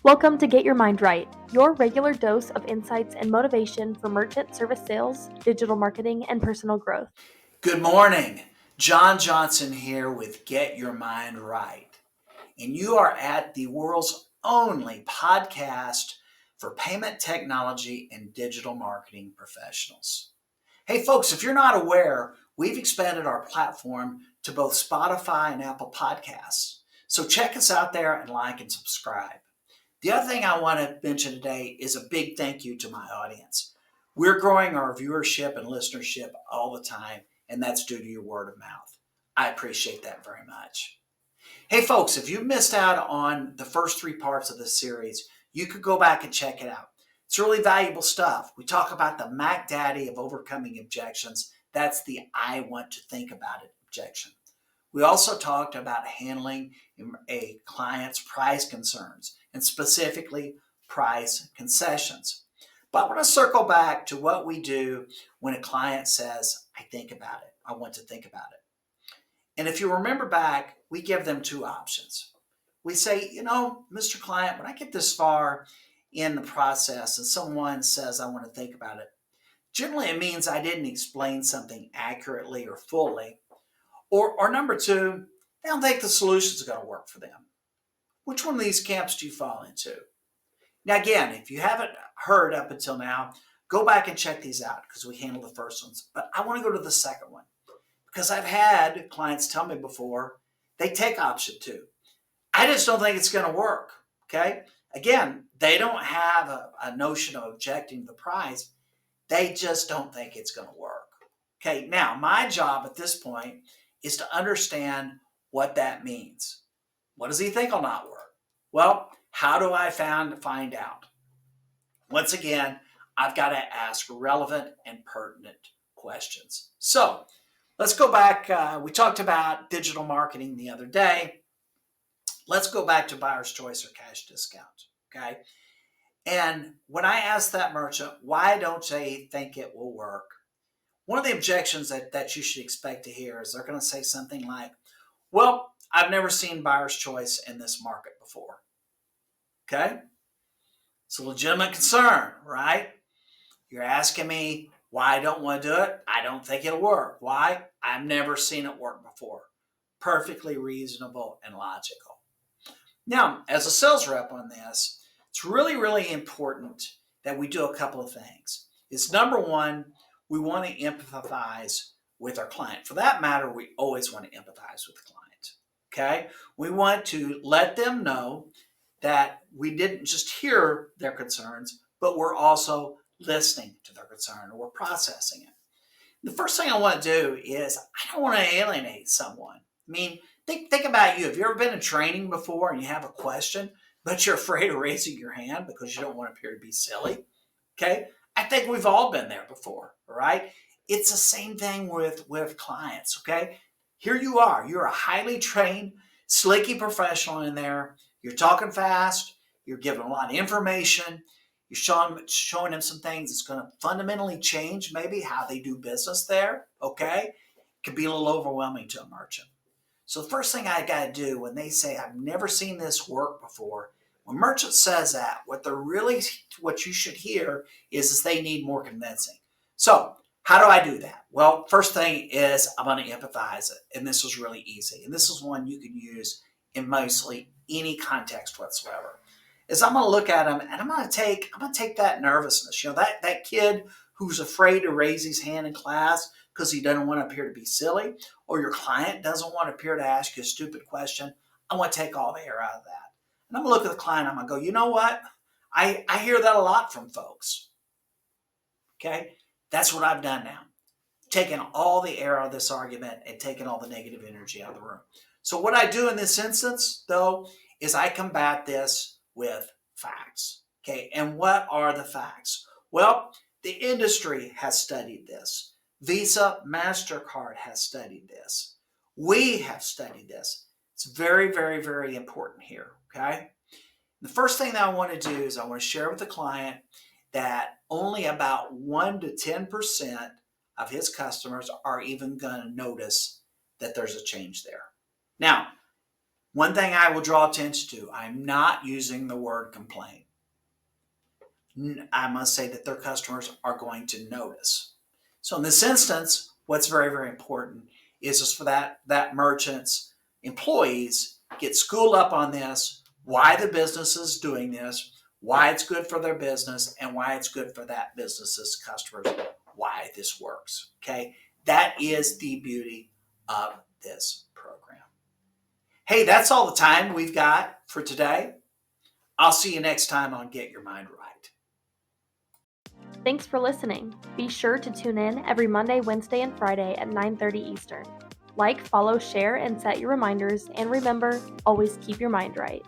Welcome to Get Your Mind Right, your regular dose of insights and motivation for merchant service sales, digital marketing, and personal growth. Good morning. John Johnson here with Get Your Mind Right. And you are at the world's only podcast for payment technology and digital marketing professionals. Hey folks, if you're not aware, we've expanded our platform to both Spotify and Apple Podcasts. So check us out there and like and subscribe. The other thing I want to mention today is a big thank you to my audience. We're growing our viewership and listenership all the time, and that's due to your word of mouth. I appreciate that very much. Hey folks, if you missed out on the first three parts of this series, you could go back and check it out. It's really valuable stuff. We talk about the Mac Daddy of overcoming objections. That's the I want to think about it objection. We also talked about handling a client's price concerns and specifically price concessions. But I want to circle back to what we do when a client says, I think about it. I want to think about it. And if you remember back, we give them two options. We say, Mr. Client, when I get this far in the process and someone says, I want to think about it, generally it means I didn't explain something accurately or fully. Or number two, they don't think the solution is going to work for them. Which one of these camps do you fall into? Now, again, if you haven't heard up until now, go back and check these out because we handled the first ones. But I want to go to the second one because I've had clients tell me before they take option two. I just don't think it's going to work. Okay. Again, they don't have a notion of objecting to the price. They just don't think it's going to work. Okay. Now, my job at this point is to understand what that means. What does he think will not work? Well, how do I find out? Once again, I've got to ask relevant and pertinent questions. So let's go back. We talked about digital marketing the other day. Let's go back to buyer's choice or cash discount. Okay. And when I ask that merchant, why don't they think it will work? One of the objections that you should expect to hear is they're going to say something like, well, I've never seen buyer's choice in this market before. Okay? It's a legitimate concern, right? You're asking me why I don't want to do it. I don't think it'll work. Why? I've never seen it work before. Perfectly reasonable and logical. Now, as a sales rep on this, it's really, really important that we do a couple of things. It's number one, we want to empathize with our client. For that matter, we always want to empathize with the client. Okay? We want to let them know that we didn't just hear their concerns, but we're also listening to their concern or we're processing it. The first thing I want to do is I don't want to alienate someone. I mean, think about you. Have you ever been in training before and you have a question, but you're afraid of raising your hand because you don't want to appear to be silly? Okay? I think we've all been there before, all right? It's the same thing with clients, okay? Here you are. You're a highly trained, slicky professional in there. You're talking fast. You're giving a lot of information. You're showing them some things that's going to fundamentally change maybe how they do business there, okay? It can be a little overwhelming to a merchant. So the first thing I got to do when they say, I've never seen this work before, when merchant says that, what you should hear is they need more convincing. So how do I do that? Well, first thing is I'm going to empathize it. And this is really easy. And this is one you can use in mostly any context whatsoever. Is I'm going to look at them and I'm going to take that nervousness. That kid who's afraid to raise his hand in class because he doesn't want to appear to be silly, or your client doesn't want to appear to ask you a stupid question. I want to take all the air out of that. And I'm going to look at the client, I'm going to go, you know what? I hear that a lot from folks. Okay? That's what I've done now. Taking all the air out of this argument and taking all the negative energy out of the room. So what I do in this instance, though, is I combat this with facts. Okay? And what are the facts? Well, the industry has studied this. Visa, MasterCard has studied this. We have studied this. It's very, very, very important here, okay? The first thing that I want to do is I want to share with the client that only about 1 to 10% of his customers are even going to notice that there's a change there. Now, One thing I will draw attention to, I'm not using the word complaint. I must say that their customers are going to notice. So in this instance, what's very, very important is just for that merchant's employees get schooled up on this, why the business is doing this, why it's good for their business, and why it's good for that business's customers, why this works. Okay, that is the beauty of this program. Hey, that's all the time we've got for today. I'll see you next time on Get Your Mind Right. Thanks for listening. Be sure to tune in every Monday, Wednesday, and Friday at 9:30 Eastern. Like, follow, share, and set your reminders, and remember, always keep your mind right.